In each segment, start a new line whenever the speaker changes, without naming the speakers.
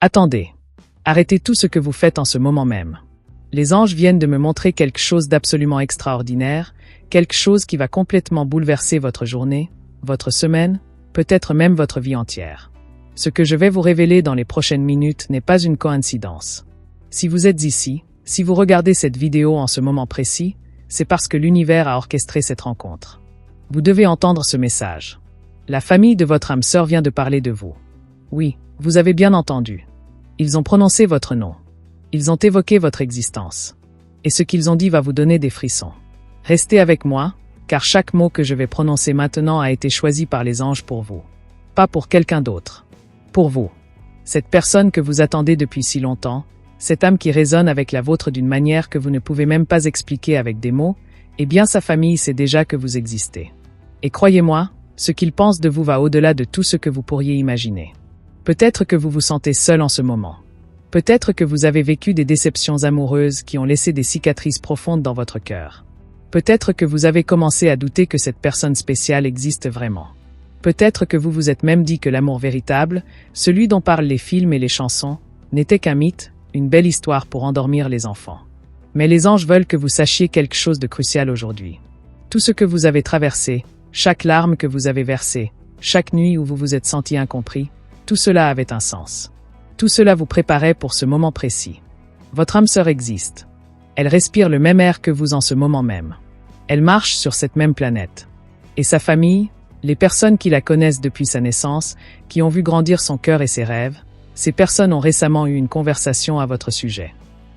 Attendez. Arrêtez tout ce que vous faites en ce moment même. Les anges viennent de me montrer quelque chose d'absolument extraordinaire, quelque chose qui va complètement bouleverser votre journée, votre semaine, peut-être même votre vie entière. Ce que je vais vous révéler dans les prochaines minutes n'est pas une coïncidence. Si vous êtes ici, si vous regardez cette vidéo en ce moment précis, c'est parce que l'univers a orchestré cette rencontre. Vous devez entendre ce message. La famille de votre âme sœur vient de parler de vous. Oui, vous avez bien entendu. Ils ont prononcé votre nom. Ils ont évoqué votre existence. Et ce qu'ils ont dit va vous donner des frissons. Restez avec moi, car chaque mot que je vais prononcer maintenant a été choisi par les anges pour vous. Pas pour quelqu'un d'autre. Pour vous. Cette personne que vous attendez depuis si longtemps, cette âme qui résonne avec la vôtre d'une manière que vous ne pouvez même pas expliquer avec des mots, eh bien sa famille sait déjà que vous existez. Et croyez-moi, ce qu'ils pensent de vous va au-delà de tout ce que vous pourriez imaginer. Peut-être que vous vous sentez seul en ce moment. Peut-être que vous avez vécu des déceptions amoureuses qui ont laissé des cicatrices profondes dans votre cœur. Peut-être que vous avez commencé à douter que cette personne spéciale existe vraiment. Peut-être que vous vous êtes même dit que l'amour véritable, celui dont parlent les films et les chansons, n'était qu'un mythe, une belle histoire pour endormir les enfants. Mais les anges veulent que vous sachiez quelque chose de crucial aujourd'hui. Tout ce que vous avez traversé, chaque larme que vous avez versée, chaque nuit où vous vous êtes senti incompris, tout cela avait un sens. Tout cela vous préparait pour ce moment précis. Votre âme sœur existe. Elle respire le même air que vous en ce moment même. Elle marche sur cette même planète. Et sa famille, les personnes qui la connaissent depuis sa naissance, qui ont vu grandir son cœur et ses rêves, ces personnes ont récemment eu une conversation à votre sujet.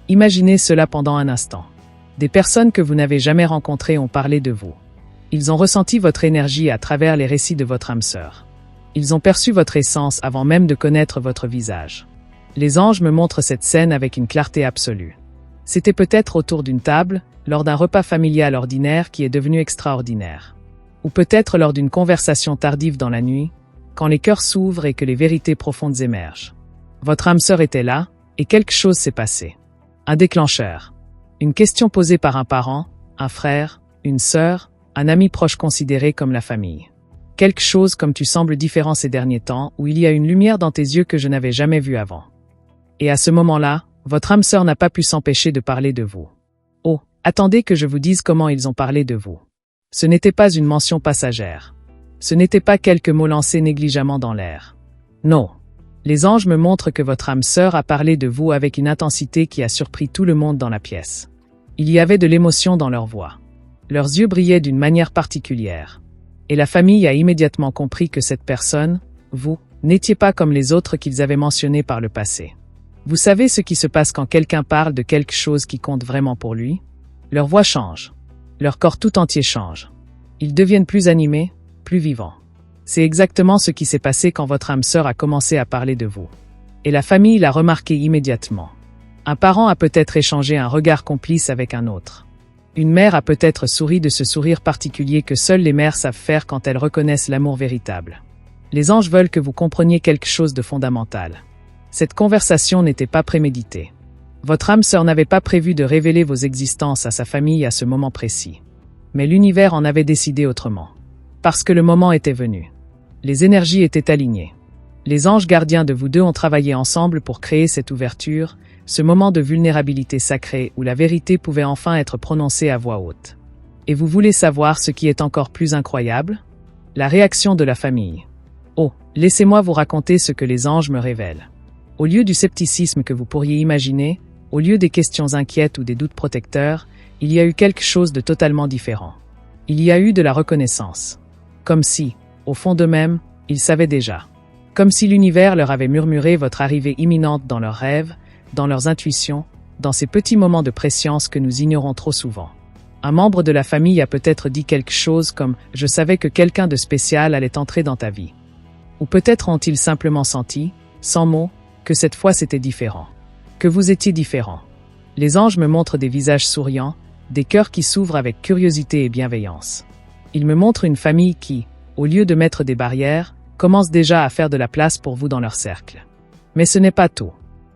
Imaginez cela pendant un instant. Des personnes que vous n'avez jamais rencontrées ont parlé de vous. Ils ont ressenti votre énergie à travers les récits de votre âme sœur. Ils ont perçu votre essence avant même de connaître votre visage. Les anges me montrent cette scène avec une clarté absolue. C'était peut-être autour d'une table, lors d'un repas familial ordinaire qui est devenu extraordinaire. Ou peut-être lors d'une conversation tardive dans la nuit, quand les cœurs s'ouvrent et que les vérités profondes émergent. Votre âme sœur était là, et quelque chose s'est passé. Un déclencheur. Une question posée par un parent, un frère, une sœur, un ami proche considéré comme la famille. Quelque chose comme tu sembles différent ces derniers temps, où il y a une lumière dans tes yeux que je n'avais jamais vue avant. Et à ce moment-là, votre âme sœur n'a pas pu s'empêcher de parler de vous. Oh, attendez que je vous dise comment ils ont parlé de vous. Ce n'était pas une mention passagère. Ce n'était pas quelques mots lancés négligemment dans l'air. Non. Les anges me montrent que votre âme sœur a parlé de vous avec une intensité qui a surpris tout le monde dans la pièce. Il y avait de l'émotion dans leur voix. Leurs yeux brillaient d'une manière particulière. Et la famille a immédiatement compris que cette personne, vous, n'étiez pas comme les autres qu'ils avaient mentionnés par le passé. Vous savez ce qui se passe quand quelqu'un parle de quelque chose qui compte vraiment pour lui? Leur voix change. Leur corps tout entier change. Ils deviennent plus animés, plus vivants. C'est exactement ce qui s'est passé quand votre âme sœur a commencé à parler de vous. Et la famille l'a remarqué immédiatement. Un parent a peut-être échangé un regard complice avec un autre. Une mère a peut-être souri de ce sourire particulier que seules les mères savent faire quand elles reconnaissent l'amour véritable. Les anges veulent que vous compreniez quelque chose de fondamental. Cette conversation n'était pas préméditée. Votre âme sœur n'avait pas prévu de révéler vos existences à sa famille à ce moment précis. Mais l'univers en avait décidé autrement. Parce que le moment était venu. Les énergies étaient alignées. Les anges gardiens de vous deux ont travaillé ensemble pour créer cette ouverture, ce moment de vulnérabilité sacrée où la vérité pouvait enfin être prononcée à voix haute. Et vous voulez savoir ce qui est encore plus incroyable? La réaction de la famille. Oh, laissez-moi vous raconter ce que les anges me révèlent. Au lieu du scepticisme que vous pourriez imaginer, au lieu des questions inquiètes ou des doutes protecteurs, il y a eu quelque chose de totalement différent. Il y a eu de la reconnaissance. Comme si, au fond d'eux-mêmes, ils savaient déjà. Comme si l'univers leur avait murmuré votre arrivée imminente dans leurs rêves, dans leurs intuitions, dans ces petits moments de prescience que nous ignorons trop souvent. Un membre de la famille a peut-être dit quelque chose comme « Je savais que quelqu'un de spécial allait entrer dans ta vie ». Ou peut-être ont-ils simplement senti, sans mots, que cette fois c'était différent. Que vous étiez différent. Les anges me montrent des visages souriants, des cœurs qui s'ouvrent avec curiosité et bienveillance. Ils me montrent une famille qui, au lieu de mettre des barrières, commence déjà à faire de la place pour vous dans leur cercle. Mais ce n'est pas tout.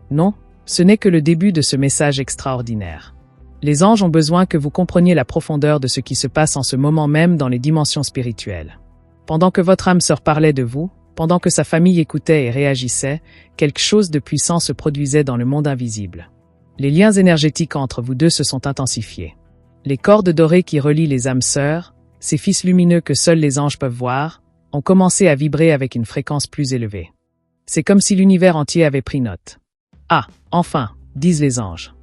Non, ce n'est que le début de ce message extraordinaire. Les anges ont besoin que vous compreniez la profondeur de ce qui se passe en ce moment même dans les dimensions spirituelles. Pendant que votre âme sœur parlait de vous, Pendant que sa famille écoutait et réagissait, quelque chose de puissant se produisait dans le monde invisible. Les liens énergétiques entre vous deux se sont intensifiés. Les cordes dorées qui relient les âmes sœurs, ces fils lumineux que seuls les anges peuvent voir, ont commencé à vibrer avec une fréquence plus élevée. C'est comme si l'univers entier avait pris note. Ah, enfin, disent les anges.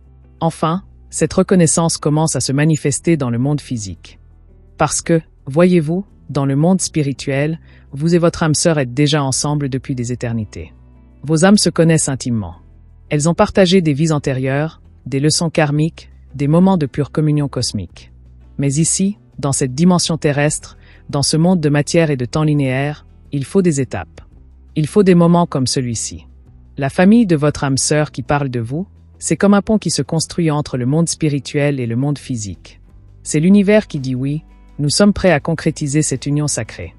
Enfin, cette reconnaissance commence à se manifester dans le monde physique. Parce que, voyez-vous, dans le monde spirituel, vous et votre âme sœur êtes déjà ensemble depuis des éternités. Vos âmes se connaissent intimement. Elles ont partagé des vies antérieures, des leçons karmiques, des moments de pure communion cosmique. Mais ici, dans cette dimension terrestre, dans ce monde de matière et de temps linéaire, il faut des étapes. Il faut des moments comme celui-ci. La famille de votre âme sœur qui parle de vous, c'est comme un pont qui se construit entre le monde spirituel et le monde physique. C'est l'univers qui dit oui, nous sommes prêts à concrétiser cette union sacrée.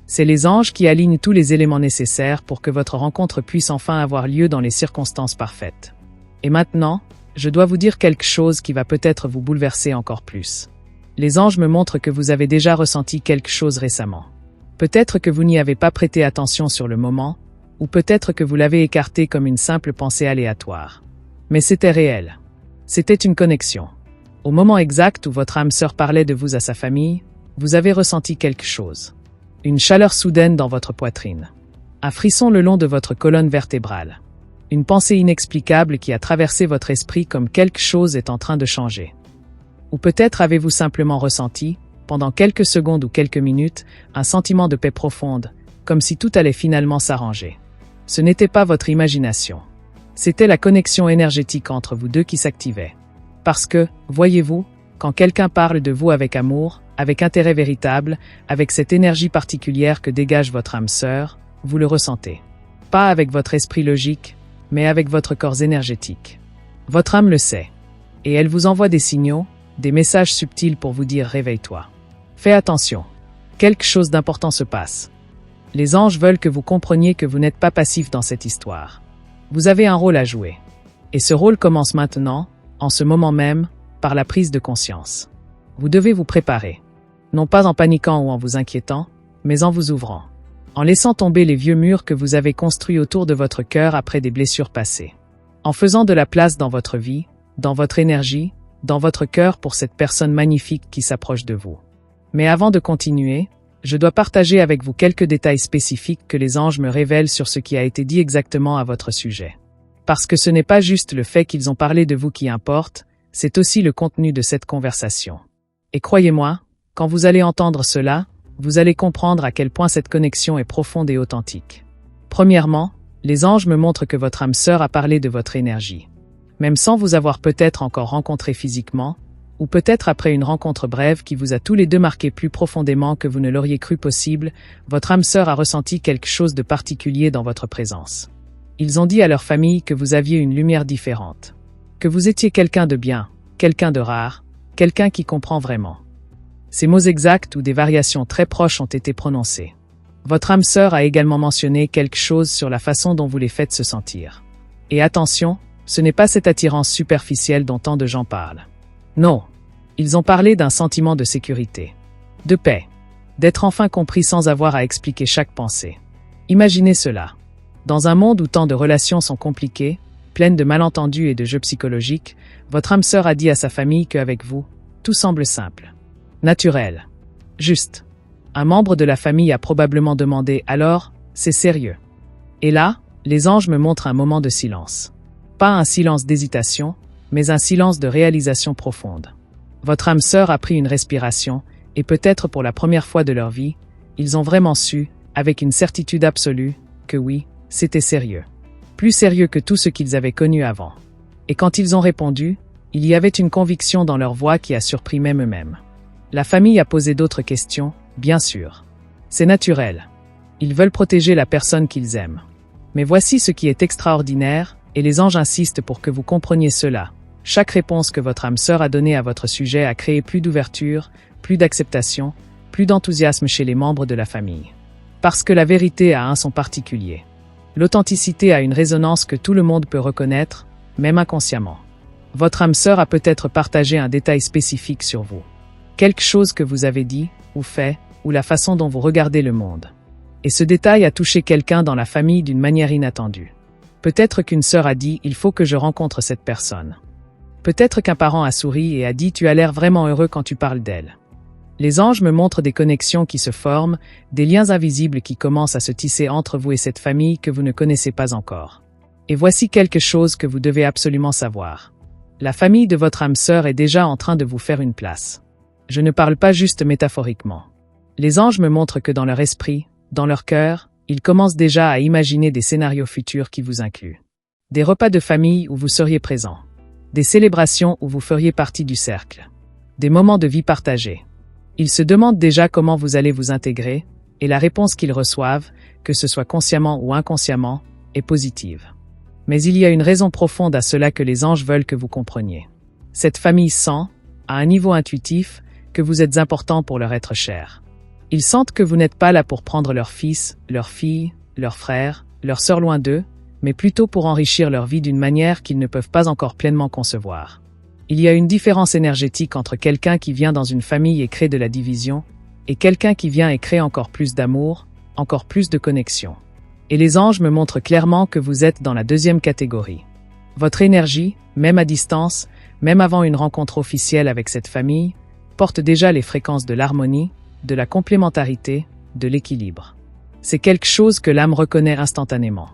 C'est les anges qui alignent tous les éléments nécessaires pour que votre rencontre puisse enfin avoir lieu dans les circonstances parfaites. Et maintenant, je dois vous dire quelque chose qui va peut-être vous bouleverser encore plus. Les anges me montrent que vous avez déjà ressenti quelque chose récemment. Peut-être que vous n'y avez pas prêté attention sur le moment, ou peut-être que vous l'avez écarté comme une simple pensée aléatoire. Mais c'était réel. C'était une connexion. Au moment exact où votre âme sœur parlait de vous à sa famille, vous avez ressenti quelque chose. Une chaleur soudaine dans votre poitrine. Un frisson le long de votre colonne vertébrale. Une pensée inexplicable qui a traversé votre esprit comme quelque chose est en train de changer. Ou peut-être avez-vous simplement ressenti, pendant quelques secondes ou quelques minutes, un sentiment de paix profonde, comme si tout allait finalement s'arranger. Ce n'était pas votre imagination. C'était la connexion énergétique entre vous deux qui s'activait. Parce que, voyez-vous, quand quelqu'un parle de vous avec amour, avec intérêt véritable, avec cette énergie particulière que dégage votre âme sœur, vous le ressentez. Pas avec votre esprit logique, mais avec votre corps énergétique. Votre âme le sait. Et elle vous envoie des signaux, des messages subtils pour vous dire « réveille-toi ». Fais attention. Quelque chose d'important se passe. Les anges veulent que vous compreniez que vous n'êtes pas passif dans cette histoire. Vous avez un rôle à jouer. Et ce rôle commence maintenant, en ce moment même, par la prise de conscience. Vous devez vous préparer. Non pas en paniquant ou en vous inquiétant, mais en vous ouvrant. En laissant tomber les vieux murs que vous avez construits autour de votre cœur après des blessures passées. En faisant de la place dans votre vie, dans votre énergie, dans votre cœur pour cette personne magnifique qui s'approche de vous. Mais avant de continuer, je dois partager avec vous quelques détails spécifiques que les anges me révèlent sur ce qui a été dit exactement à votre sujet. Parce que ce n'est pas juste le fait qu'ils ont parlé de vous qui importe, c'est aussi le contenu de cette conversation. Et croyez-moi, quand vous allez entendre cela, vous allez comprendre à quel point cette connexion est profonde et authentique. Premièrement, les anges me montrent que votre âme sœur a parlé de votre énergie. Même sans vous avoir peut-être encore rencontré physiquement, ou peut-être après une rencontre brève qui vous a tous les deux marqué plus profondément que vous ne l'auriez cru possible, votre âme sœur a ressenti quelque chose de particulier dans votre présence. Ils ont dit à leur famille que vous aviez une lumière différente. Que vous étiez quelqu'un de bien, quelqu'un de rare, quelqu'un qui comprend vraiment. Ces mots exacts ou des variations très proches ont été prononcés. Votre âme sœur a également mentionné quelque chose sur la façon dont vous les faites se sentir. Et attention, ce n'est pas cette attirance superficielle dont tant de gens parlent. Non, ils ont parlé d'un sentiment de sécurité, de paix, d'être enfin compris sans avoir à expliquer chaque pensée. Imaginez cela. Dans un monde où tant de relations sont compliquées, pleines de malentendus et de jeux psychologiques, votre âme sœur a dit à sa famille qu'avec vous, tout semble simple, naturel, juste. Un membre de la famille a probablement demandé « Alors, c'est sérieux ?» Et là, les anges me montrent un moment de silence. Pas un silence d'hésitation, mais un silence de réalisation profonde. Votre âme sœur a pris une respiration, et peut-être pour la première fois de leur vie, ils ont vraiment su, avec une certitude absolue, que oui, c'était sérieux. Plus sérieux que tout ce qu'ils avaient connu avant. Et quand ils ont répondu, il y avait une conviction dans leur voix qui a surpris même eux-mêmes. La famille a posé d'autres questions, bien sûr. C'est naturel. Ils veulent protéger la personne qu'ils aiment. Mais voici ce qui est extraordinaire, et les anges insistent pour que vous compreniez cela. Chaque réponse que votre âme sœur a donnée à votre sujet a créé plus d'ouverture, plus d'acceptation, plus d'enthousiasme chez les membres de la famille. Parce que la vérité a un son particulier. L'authenticité a une résonance que tout le monde peut reconnaître, même inconsciemment. Votre âme sœur a peut-être partagé un détail spécifique sur vous. Quelque chose que vous avez dit, ou fait, ou la façon dont vous regardez le monde. Et ce détail a touché quelqu'un dans la famille d'une manière inattendue. Peut-être qu'une sœur a dit « il faut que je rencontre cette personne ». Peut-être qu'un parent a souri et a dit « tu as l'air vraiment heureux quand tu parles d'elle ». Les anges me montrent des connexions qui se forment, des liens invisibles qui commencent à se tisser entre vous et cette famille que vous ne connaissez pas encore. Et voici quelque chose que vous devez absolument savoir. La famille de votre âme sœur est déjà en train de vous faire une place. Je ne parle pas juste métaphoriquement. Les anges me montrent que dans leur esprit, dans leur cœur, ils commencent déjà à imaginer des scénarios futurs qui vous incluent. Des repas de famille où vous seriez présent. Des célébrations où vous feriez partie du cercle. Des moments de vie partagés. Ils se demandent déjà comment vous allez vous intégrer, et la réponse qu'ils reçoivent, que ce soit consciemment ou inconsciemment, est positive. Mais il y a une raison profonde à cela que les anges veulent que vous compreniez. Cette famille sent, à un niveau intuitif, que vous êtes important pour leur être cher. Ils sentent que vous n'êtes pas là pour prendre leur fils, leur fille, leur frère, leur sœur loin d'eux, mais plutôt pour enrichir leur vie d'une manière qu'ils ne peuvent pas encore pleinement concevoir. Il y a une différence énergétique entre quelqu'un qui vient dans une famille et crée de la division, et quelqu'un qui vient et crée encore plus d'amour, encore plus de connexion. Et les anges me montrent clairement que vous êtes dans la deuxième catégorie. Votre énergie, même à distance, même avant une rencontre officielle avec cette famille, porte déjà les fréquences de l'harmonie, de la complémentarité, de l'équilibre. C'est quelque chose que l'âme reconnaît instantanément.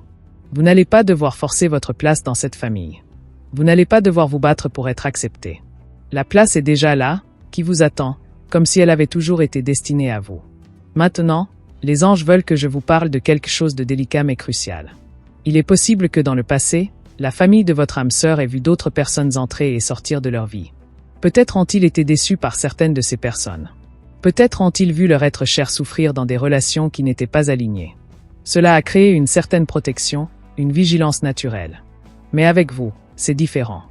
Vous n'allez pas devoir forcer votre place dans cette famille. Vous n'allez pas devoir vous battre pour être accepté. La place est déjà là, qui vous attend, comme si elle avait toujours été destinée à vous. Maintenant, les anges veulent que je vous parle de quelque chose de délicat mais crucial. Il est possible que dans le passé, la famille de votre âme sœur ait vu d'autres personnes entrer et sortir de leur vie. Peut-être ont-ils été déçus par certaines de ces personnes. Peut-être ont-ils vu leur être cher souffrir dans des relations qui n'étaient pas alignées. Cela a créé une certaine protection, une vigilance naturelle. Mais avec vous, c'est différent.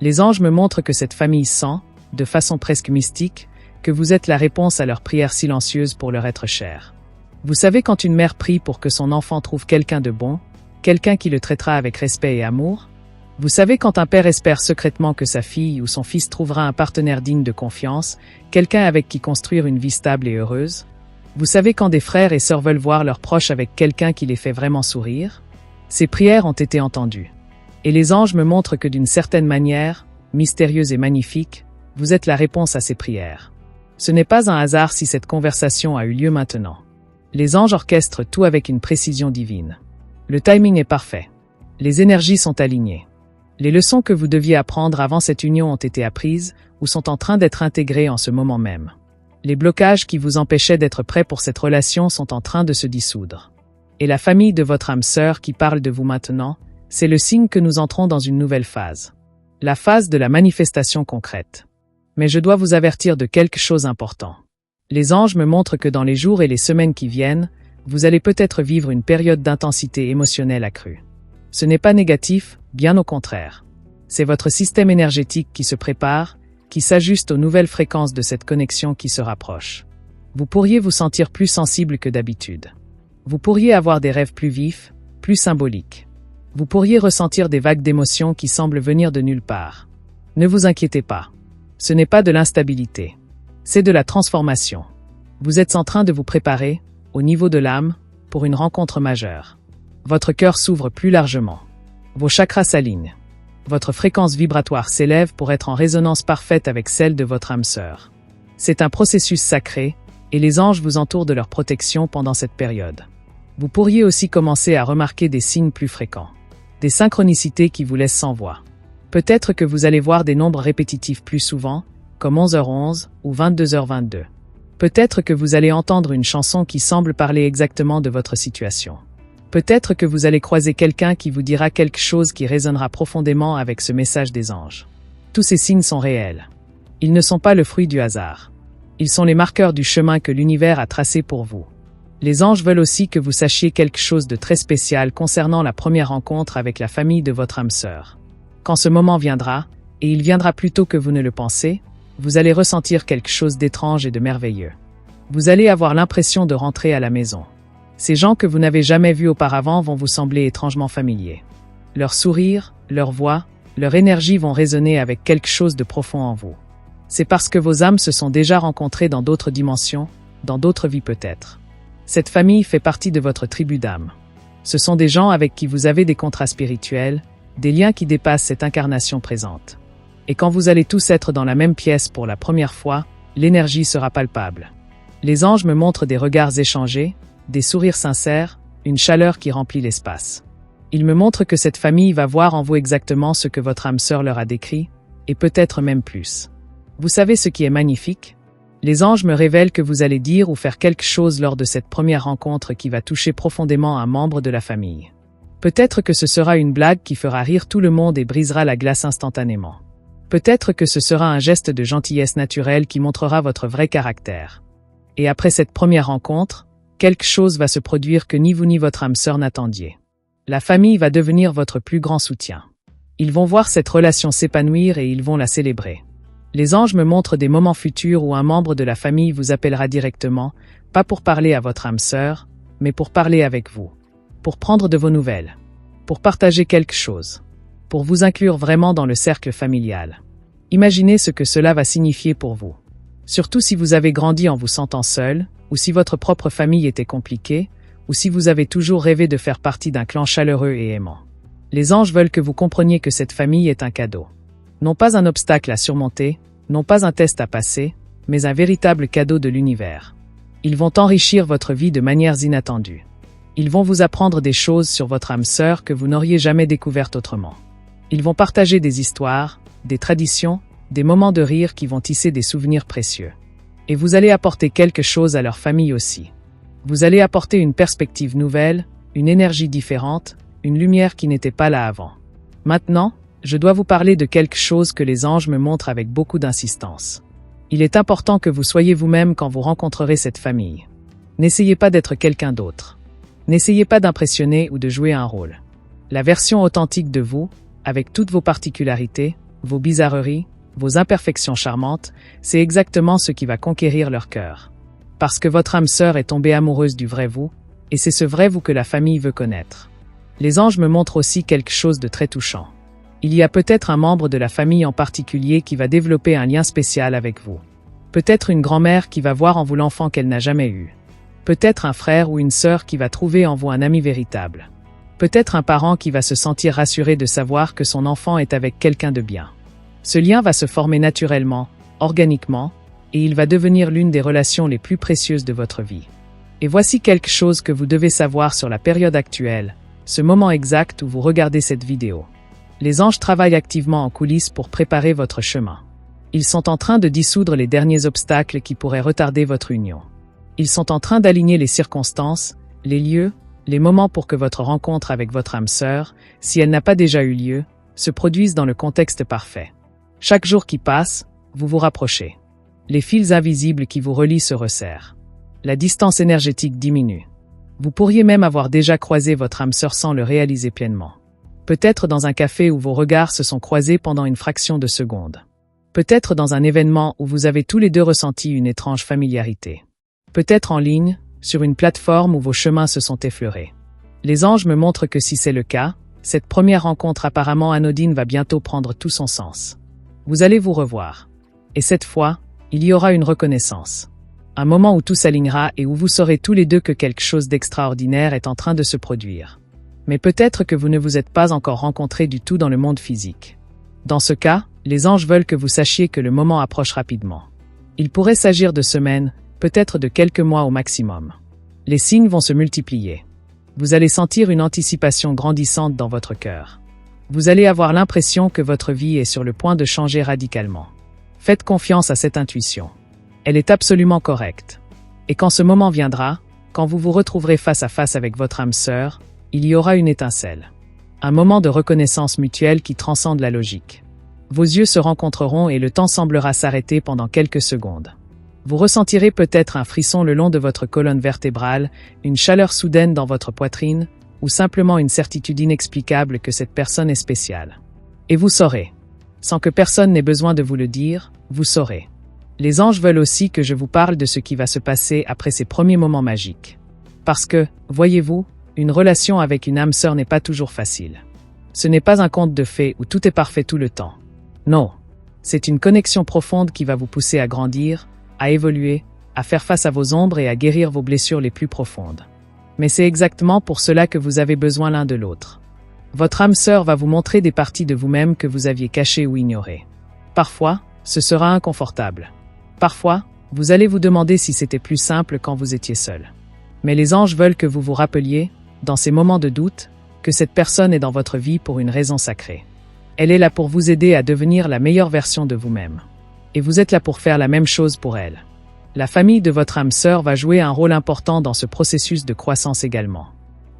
Les anges me montrent que cette famille sent, de façon presque mystique, que vous êtes la réponse à leurs prières silencieuses pour leur être cher. Vous savez quand une mère prie pour que son enfant trouve quelqu'un de bon, quelqu'un qui le traitera avec respect et amour? Vous savez quand un père espère secrètement que sa fille ou son fils trouvera un partenaire digne de confiance, quelqu'un avec qui construire une vie stable et heureuse? Vous savez quand des frères et sœurs veulent voir leurs proches avec quelqu'un qui les fait vraiment sourire? Ces prières ont été entendues. Et les anges me montrent que d'une certaine manière, mystérieuse et magnifique, vous êtes la réponse à ces prières. Ce n'est pas un hasard si cette conversation a eu lieu maintenant. Les anges orchestrent tout avec une précision divine. Le timing est parfait. Les énergies sont alignées. Les leçons que vous deviez apprendre avant cette union ont été apprises ou sont en train d'être intégrées en ce moment même. Les blocages qui vous empêchaient d'être prêts pour cette relation sont en train de se dissoudre. Et la famille de votre âme sœur qui parle de vous maintenant, c'est le signe que nous entrons dans une nouvelle phase. La phase de la manifestation concrète. Mais je dois vous avertir de quelque chose d'important. Les anges me montrent que dans les jours et les semaines qui viennent, vous allez peut-être vivre une période d'intensité émotionnelle accrue. Ce n'est pas négatif, bien au contraire. C'est votre système énergétique qui se prépare, qui s'ajuste aux nouvelles fréquences de cette connexion qui se rapproche. Vous pourriez vous sentir plus sensible que d'habitude. Vous pourriez avoir des rêves plus vifs, plus symboliques. Vous pourriez ressentir des vagues d'émotions qui semblent venir de nulle part. Ne vous inquiétez pas. Ce n'est pas de l'instabilité. C'est de la transformation. Vous êtes en train de vous préparer, au niveau de l'âme, pour une rencontre majeure. Votre cœur s'ouvre plus largement. Vos chakras s'alignent. Votre fréquence vibratoire s'élève pour être en résonance parfaite avec celle de votre âme sœur. C'est un processus sacré, et les anges vous entourent de leur protection pendant cette période. Vous pourriez aussi commencer à remarquer des signes plus fréquents. Des synchronicités qui vous laissent sans voix. Peut-être que vous allez voir des nombres répétitifs plus souvent, comme 11h11 ou 22h22. Peut-être que vous allez entendre une chanson qui semble parler exactement de votre situation. Peut-être que vous allez croiser quelqu'un qui vous dira quelque chose qui résonnera profondément avec ce message des anges. Tous ces signes sont réels. Ils ne sont pas le fruit du hasard. Ils sont les marqueurs du chemin que l'univers a tracé pour vous. Les anges veulent aussi que vous sachiez quelque chose de très spécial concernant la première rencontre avec la famille de votre âme sœur. Quand ce moment viendra, et il viendra plus tôt que vous ne le pensez, vous allez ressentir quelque chose d'étrange et de merveilleux. Vous allez avoir l'impression de rentrer à la maison. Ces gens que vous n'avez jamais vus auparavant vont vous sembler étrangement familiers. Leur sourire, leur voix, leur énergie vont résonner avec quelque chose de profond en vous. C'est parce que vos âmes se sont déjà rencontrées dans d'autres dimensions, dans d'autres vies peut-être. Cette famille fait partie de votre tribu d'âme. Ce sont des gens avec qui vous avez des contrats spirituels, des liens qui dépassent cette incarnation présente. Et quand vous allez tous être dans la même pièce pour la première fois, l'énergie sera palpable. Les anges me montrent des regards échangés, des sourires sincères, une chaleur qui remplit l'espace. Ils me montrent que cette famille va voir en vous exactement ce que votre âme sœur leur a décrit, et peut-être même plus. Vous savez ce qui est magnifique? Les anges me révèlent que vous allez dire ou faire quelque chose lors de cette première rencontre qui va toucher profondément un membre de la famille. Peut-être que ce sera une blague qui fera rire tout le monde et brisera la glace instantanément. Peut-être que ce sera un geste de gentillesse naturelle qui montrera votre vrai caractère. Et après cette première rencontre, quelque chose va se produire que ni vous ni votre âme sœur n'attendiez. La famille va devenir votre plus grand soutien. Ils vont voir cette relation s'épanouir et ils vont la célébrer. Les anges me montrent des moments futurs où un membre de la famille vous appellera directement, pas pour parler à votre âme sœur, mais pour parler avec vous, pour prendre de vos nouvelles, pour partager quelque chose, pour vous inclure vraiment dans le cercle familial. Imaginez ce que cela va signifier pour vous. Surtout si vous avez grandi en vous sentant seul, ou si votre propre famille était compliquée, ou si vous avez toujours rêvé de faire partie d'un clan chaleureux et aimant. Les anges veulent que vous compreniez que cette famille est un cadeau. Non pas un obstacle à surmonter, non pas un test à passer, mais un véritable cadeau de l'univers. Ils vont enrichir votre vie de manières inattendues. Ils vont vous apprendre des choses sur votre âme sœur que vous n'auriez jamais découvertes autrement. Ils vont partager des histoires, des traditions, des moments de rire qui vont tisser des souvenirs précieux. Et vous allez apporter quelque chose à leur famille aussi. Vous allez apporter une perspective nouvelle, une énergie différente, une lumière qui n'était pas là avant. Maintenant, je dois vous parler de quelque chose que les anges me montrent avec beaucoup d'insistance. Il est important que vous soyez vous-même quand vous rencontrerez cette famille. N'essayez pas d'être quelqu'un d'autre. N'essayez pas d'impressionner ou de jouer un rôle. La version authentique de vous, avec toutes vos particularités, vos bizarreries, vos imperfections charmantes, c'est exactement ce qui va conquérir leur cœur. Parce que votre âme sœur est tombée amoureuse du vrai vous, et c'est ce vrai vous que la famille veut connaître. Les anges me montrent aussi quelque chose de très touchant. Il y a peut-être un membre de la famille en particulier qui va développer un lien spécial avec vous. Peut-être une grand-mère qui va voir en vous l'enfant qu'elle n'a jamais eu. Peut-être un frère ou une sœur qui va trouver en vous un ami véritable. Peut-être un parent qui va se sentir rassuré de savoir que son enfant est avec quelqu'un de bien. Ce lien va se former naturellement, organiquement, et il va devenir l'une des relations les plus précieuses de votre vie. Et voici quelque chose que vous devez savoir sur la période actuelle, ce moment exact où vous regardez cette vidéo. Les anges travaillent activement en coulisses pour préparer votre chemin. Ils sont en train de dissoudre les derniers obstacles qui pourraient retarder votre union. Ils sont en train d'aligner les circonstances, les lieux, les moments pour que votre rencontre avec votre âme sœur, si elle n'a pas déjà eu lieu, se produise dans le contexte parfait. Chaque jour qui passe, vous vous rapprochez. Les fils invisibles qui vous relient se resserrent. La distance énergétique diminue. Vous pourriez même avoir déjà croisé votre âme sœur sans le réaliser pleinement. Peut-être dans un café où vos regards se sont croisés pendant une fraction de seconde. Peut-être dans un événement où vous avez tous les deux ressenti une étrange familiarité. Peut-être en ligne, sur une plateforme où vos chemins se sont effleurés. Les anges me montrent que si c'est le cas, cette première rencontre apparemment anodine va bientôt prendre tout son sens. Vous allez vous revoir. Et cette fois, il y aura une reconnaissance. Un moment où tout s'alignera et où vous saurez tous les deux que quelque chose d'extraordinaire est en train de se produire. Mais peut-être que vous ne vous êtes pas encore rencontrés du tout dans le monde physique. Dans ce cas, les anges veulent que vous sachiez que le moment approche rapidement. Il pourrait s'agir de semaines, peut-être de quelques mois au maximum. Les signes vont se multiplier. Vous allez sentir une anticipation grandissante dans votre cœur. Vous allez avoir l'impression que votre vie est sur le point de changer radicalement. Faites confiance à cette intuition. Elle est absolument correcte. Et quand ce moment viendra, quand vous vous retrouverez face à face avec votre âme sœur, il y aura une étincelle. Un moment de reconnaissance mutuelle qui transcende la logique. Vos yeux se rencontreront et le temps semblera s'arrêter pendant quelques secondes. Vous ressentirez peut-être un frisson le long de votre colonne vertébrale, une chaleur soudaine dans votre poitrine, ou simplement une certitude inexplicable que cette personne est spéciale. Et vous saurez. Sans que personne n'ait besoin de vous le dire, vous saurez. Les anges veulent aussi que je vous parle de ce qui va se passer après ces premiers moments magiques. Parce que, voyez-vous, une relation avec une âme sœur n'est pas toujours facile. Ce n'est pas un conte de fées où tout est parfait tout le temps. Non. C'est une connexion profonde qui va vous pousser à grandir, à évoluer, à faire face à vos ombres et à guérir vos blessures les plus profondes. Mais c'est exactement pour cela que vous avez besoin l'un de l'autre. Votre âme sœur va vous montrer des parties de vous-même que vous aviez cachées ou ignorées. Parfois, ce sera inconfortable. Parfois, vous allez vous demander si c'était plus simple quand vous étiez seul. Mais les anges veulent que vous vous rappeliez, dans ces moments de doute, que cette personne est dans votre vie pour une raison sacrée. Elle est là pour vous aider à devenir la meilleure version de vous-même. Et vous êtes là pour faire la même chose pour elle. La famille de votre âme sœur va jouer un rôle important dans ce processus de croissance également.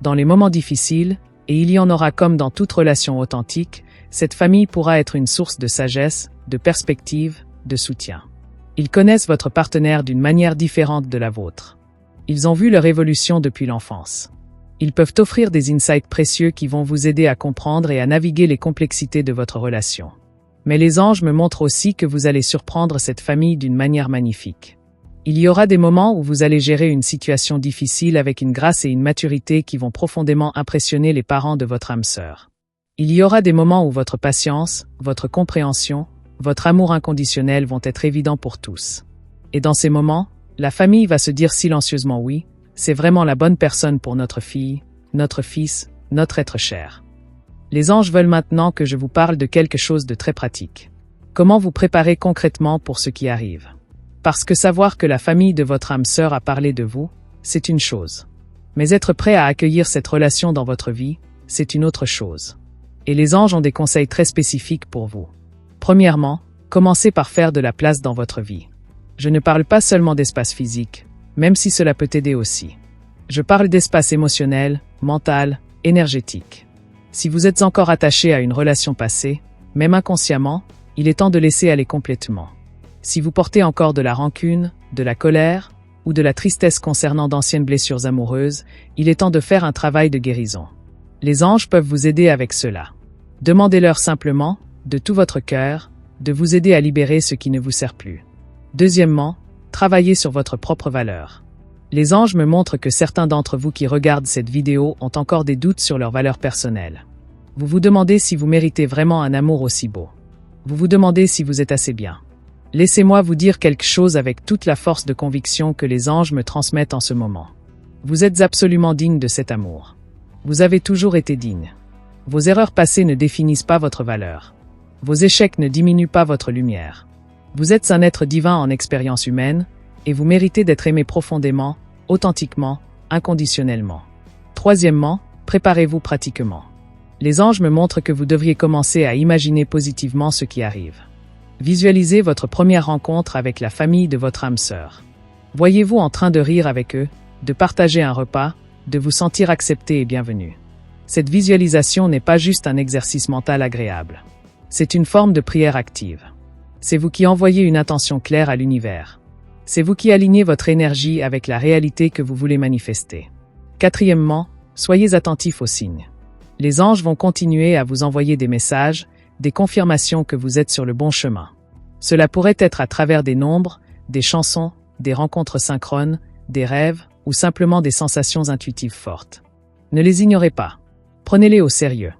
Dans les moments difficiles, et il y en aura comme dans toute relation authentique, cette famille pourra être une source de sagesse, de perspective, de soutien. Ils connaissent votre partenaire d'une manière différente de la vôtre. Ils ont vu leur évolution depuis l'enfance. Ils peuvent offrir des insights précieux qui vont vous aider à comprendre et à naviguer les complexités de votre relation. Mais les anges me montrent aussi que vous allez surprendre cette famille d'une manière magnifique. Il y aura des moments où vous allez gérer une situation difficile avec une grâce et une maturité qui vont profondément impressionner les parents de votre âme sœur. Il y aura des moments où votre patience, votre compréhension, votre amour inconditionnel vont être évidents pour tous. Et dans ces moments, la famille va se dire silencieusement oui, c'est vraiment la bonne personne pour notre fille, notre fils, notre être cher. Les anges veulent maintenant que je vous parle de quelque chose de très pratique. Comment vous préparer concrètement pour ce qui arrive. Parce que savoir que la famille de votre âme sœur a parlé de vous, c'est une chose. Mais être prêt à accueillir cette relation dans votre vie, c'est une autre chose. Et les anges ont des conseils très spécifiques pour vous. Premièrement, commencez par faire de la place dans votre vie. Je ne parle pas seulement d'espace physique, même si cela peut aider aussi. Je parle d'espace émotionnel, mental, énergétique. Si vous êtes encore attaché à une relation passée, même inconsciemment, il est temps de laisser aller complètement. Si vous portez encore de la rancune, de la colère ou de la tristesse concernant d'anciennes blessures amoureuses, il est temps de faire un travail de guérison. Les anges peuvent vous aider avec cela. Demandez-leur simplement, de tout votre cœur, de vous aider à libérer ce qui ne vous sert plus. Deuxièmement, travaillez sur votre propre valeur. Les anges me montrent que certains d'entre vous qui regardent cette vidéo ont encore des doutes sur leur valeur personnelle. Vous vous demandez si vous méritez vraiment un amour aussi beau. Vous vous demandez si vous êtes assez bien. Laissez-moi vous dire quelque chose avec toute la force de conviction que les anges me transmettent en ce moment. Vous êtes absolument digne de cet amour. Vous avez toujours été digne. Vos erreurs passées ne définissent pas votre valeur. Vos échecs ne diminuent pas votre lumière. Vous êtes un être divin en expérience humaine, et vous méritez d'être aimé profondément, authentiquement, inconditionnellement. Troisièmement, préparez-vous pratiquement. Les anges me montrent que vous devriez commencer à imaginer positivement ce qui arrive. Visualisez votre première rencontre avec la famille de votre âme sœur. Voyez-vous en train de rire avec eux, de partager un repas, de vous sentir accepté et bienvenu. Cette visualisation n'est pas juste un exercice mental agréable. C'est une forme de prière active. C'est vous qui envoyez une intention claire à l'univers. C'est vous qui alignez votre énergie avec la réalité que vous voulez manifester. Quatrièmement, soyez attentifs aux signes. Les anges vont continuer à vous envoyer des messages, des confirmations que vous êtes sur le bon chemin. Cela pourrait être à travers des nombres, des chansons, des rencontres synchrones, des rêves ou simplement des sensations intuitives fortes. Ne les ignorez pas. Prenez-les au sérieux.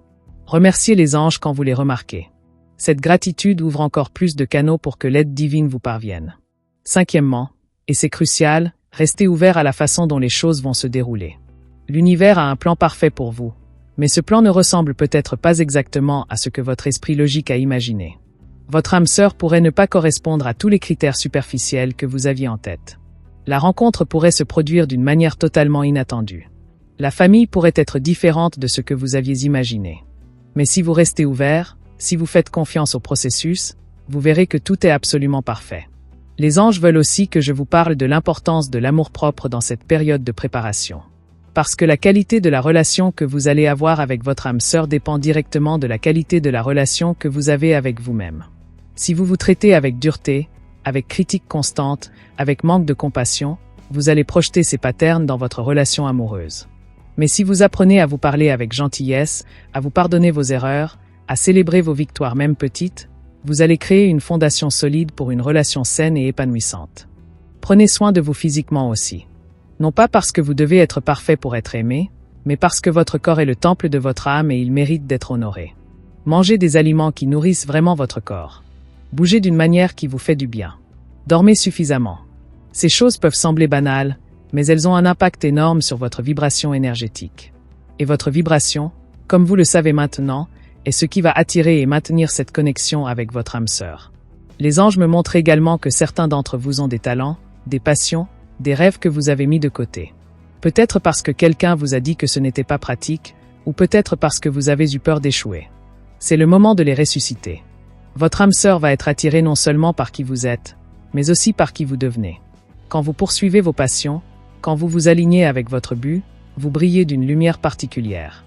Remerciez les anges quand vous les remarquez. Cette gratitude ouvre encore plus de canaux pour que l'aide divine vous parvienne. Cinquièmement, et c'est crucial, restez ouvert à la façon dont les choses vont se dérouler. L'univers a un plan parfait pour vous, mais ce plan ne ressemble peut-être pas exactement à ce que votre esprit logique a imaginé. Votre âme sœur pourrait ne pas correspondre à tous les critères superficiels que vous aviez en tête. La rencontre pourrait se produire d'une manière totalement inattendue. La famille pourrait être différente de ce que vous aviez imaginé. Mais si vous restez ouvert, si vous faites confiance au processus, vous verrez que tout est absolument parfait. Les anges veulent aussi que je vous parle de l'importance de l'amour-propre dans cette période de préparation. Parce que la qualité de la relation que vous allez avoir avec votre âme sœur dépend directement de la qualité de la relation que vous avez avec vous-même. Si vous vous traitez avec dureté, avec critique constante, avec manque de compassion, vous allez projeter ces patterns dans votre relation amoureuse. Mais si vous apprenez à vous parler avec gentillesse, à vous pardonner vos erreurs, à célébrer vos victoires même petites, vous allez créer une fondation solide pour une relation saine et épanouissante. Prenez soin de vous physiquement aussi. Non pas parce que vous devez être parfait pour être aimé, mais parce que votre corps est le temple de votre âme et il mérite d'être honoré. Mangez des aliments qui nourrissent vraiment votre corps. Bougez d'une manière qui vous fait du bien. Dormez suffisamment. Ces choses peuvent sembler banales, mais elles ont un impact énorme sur votre vibration énergétique. Et votre vibration, comme vous le savez maintenant, est ce qui va attirer et maintenir cette connexion avec votre âme sœur. Les anges me montrent également que certains d'entre vous ont des talents, des passions, des rêves que vous avez mis de côté. Peut-être parce que quelqu'un vous a dit que ce n'était pas pratique, ou peut-être parce que vous avez eu peur d'échouer. C'est le moment de les ressusciter. Votre âme sœur va être attirée non seulement par qui vous êtes, mais aussi par qui vous devenez. Quand vous poursuivez vos passions, quand vous vous alignez avec votre but, vous brillez d'une lumière particulière.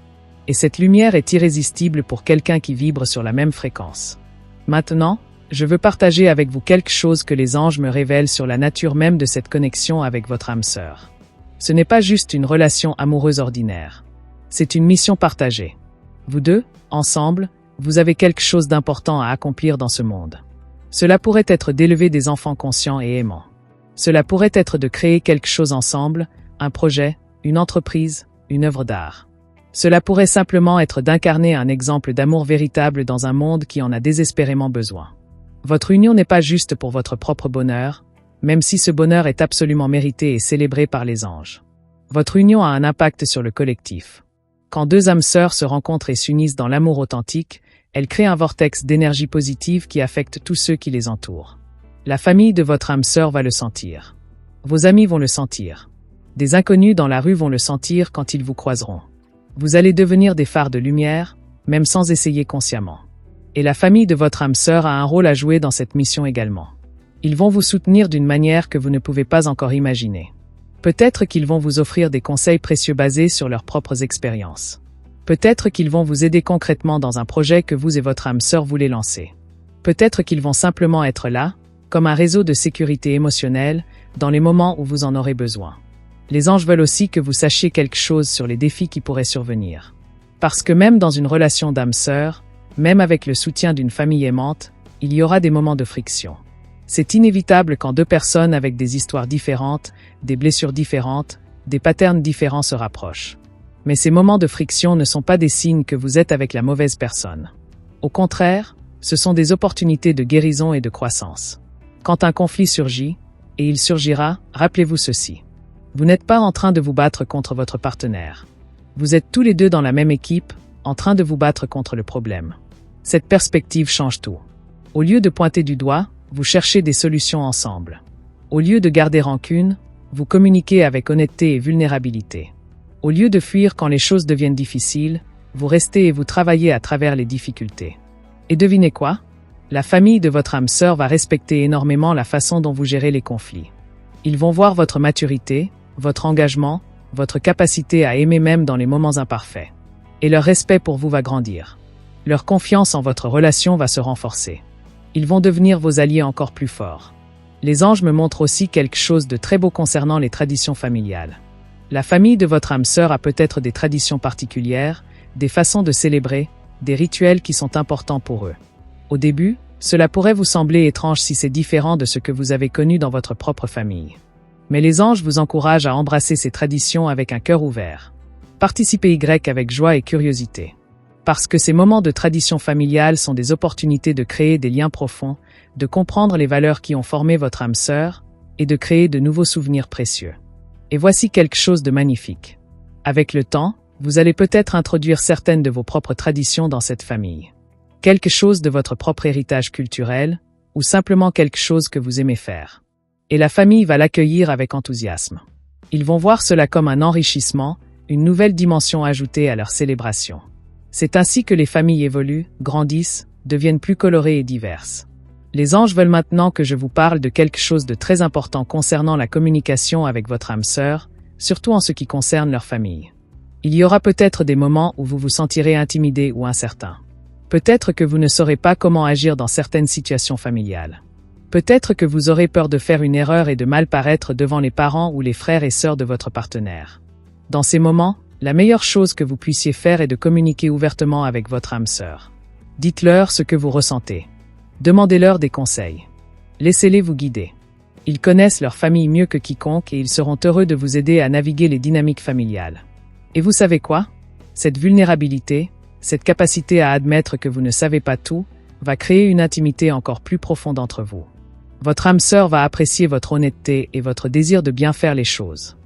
Et cette lumière est irrésistible pour quelqu'un qui vibre sur la même fréquence. Maintenant, je veux partager avec vous quelque chose que les anges me révèlent sur la nature même de cette connexion avec votre âme sœur. Ce n'est pas juste une relation amoureuse ordinaire. C'est une mission partagée. Vous deux, ensemble, vous avez quelque chose d'important à accomplir dans ce monde. Cela pourrait être d'élever des enfants conscients et aimants. Cela pourrait être de créer quelque chose ensemble, un projet, une entreprise, une œuvre d'art. Cela pourrait simplement être d'incarner un exemple d'amour véritable dans un monde qui en a désespérément besoin. Votre union n'est pas juste pour votre propre bonheur, même si ce bonheur est absolument mérité et célébré par les anges. Votre union a un impact sur le collectif. Quand deux âmes sœurs se rencontrent et s'unissent dans l'amour authentique, elles créent un vortex d'énergie positive qui affecte tous ceux qui les entourent. La famille de votre âme sœur va le sentir. Vos amis vont le sentir. Des inconnus dans la rue vont le sentir quand ils vous croiseront. Vous allez devenir des phares de lumière, même sans essayer consciemment. Et la famille de votre âme sœur a un rôle à jouer dans cette mission également. Ils vont vous soutenir d'une manière que vous ne pouvez pas encore imaginer. Peut-être qu'ils vont vous offrir des conseils précieux basés sur leurs propres expériences. Peut-être qu'ils vont vous aider concrètement dans un projet que vous et votre âme sœur voulez lancer. Peut-être qu'ils vont simplement être là, comme un réseau de sécurité émotionnelle, dans les moments où vous en aurez besoin. Les anges veulent aussi que vous sachiez quelque chose sur les défis qui pourraient survenir. Parce que même dans une relation d'âme sœur, même avec le soutien d'une famille aimante, il y aura des moments de friction. C'est inévitable quand deux personnes avec des histoires différentes, des blessures différentes, des patterns différents se rapprochent. Mais ces moments de friction ne sont pas des signes que vous êtes avec la mauvaise personne. Au contraire, ce sont des opportunités de guérison et de croissance. Quand un conflit surgit, et il surgira, rappelez-vous ceci. Vous n'êtes pas en train de vous battre contre votre partenaire. Vous êtes tous les deux dans la même équipe, en train de vous battre contre le problème. Cette perspective change tout. Au lieu de pointer du doigt, vous cherchez des solutions ensemble. Au lieu de garder rancune, vous communiquez avec honnêteté et vulnérabilité. Au lieu de fuir quand les choses deviennent difficiles, vous restez et vous travaillez à travers les difficultés. Et devinez quoi? La famille de votre âme sœur va respecter énormément la façon dont vous gérez les conflits. Ils vont voir votre maturité, votre engagement, votre capacité à aimer même dans les moments imparfaits. Et leur respect pour vous va grandir. Leur confiance en votre relation va se renforcer. Ils vont devenir vos alliés encore plus forts. Les anges me montrent aussi quelque chose de très beau concernant les traditions familiales. La famille de votre âme sœur a peut-être des traditions particulières, des façons de célébrer, des rituels qui sont importants pour eux. Au début, cela pourrait vous sembler étrange si c'est différent de ce que vous avez connu dans votre propre famille. Mais les anges vous encouragent à embrasser ces traditions avec un cœur ouvert. Participez avec joie et curiosité. Parce que ces moments de tradition familiale sont des opportunités de créer des liens profonds, de comprendre les valeurs qui ont formé votre âme sœur, et de créer de nouveaux souvenirs précieux. Et voici quelque chose de magnifique. Avec le temps, vous allez peut-être introduire certaines de vos propres traditions dans cette famille. Quelque chose de votre propre héritage culturel, ou simplement quelque chose que vous aimez faire. Et la famille va l'accueillir avec enthousiasme. Ils vont voir cela comme un enrichissement, une nouvelle dimension ajoutée à leur célébration. C'est ainsi que les familles évoluent, grandissent, deviennent plus colorées et diverses. Les anges veulent maintenant que je vous parle de quelque chose de très important concernant la communication avec votre âme sœur, surtout en ce qui concerne leur famille. Il y aura peut-être des moments où vous vous sentirez intimidé ou incertain. Peut-être que vous ne saurez pas comment agir dans certaines situations familiales. Peut-être que vous aurez peur de faire une erreur et de mal paraître devant les parents ou les frères et sœurs de votre partenaire. Dans ces moments, la meilleure chose que vous puissiez faire est de communiquer ouvertement avec votre âme sœur. Dites-leur ce que vous ressentez. Demandez-leur des conseils. Laissez-les vous guider. Ils connaissent leur famille mieux que quiconque et ils seront heureux de vous aider à naviguer les dynamiques familiales. Et vous savez quoi? Cette vulnérabilité, cette capacité à admettre que vous ne savez pas tout, va créer une intimité encore plus profonde entre vous. Votre âme sœur va apprécier votre honnêteté et votre désir de bien faire les choses.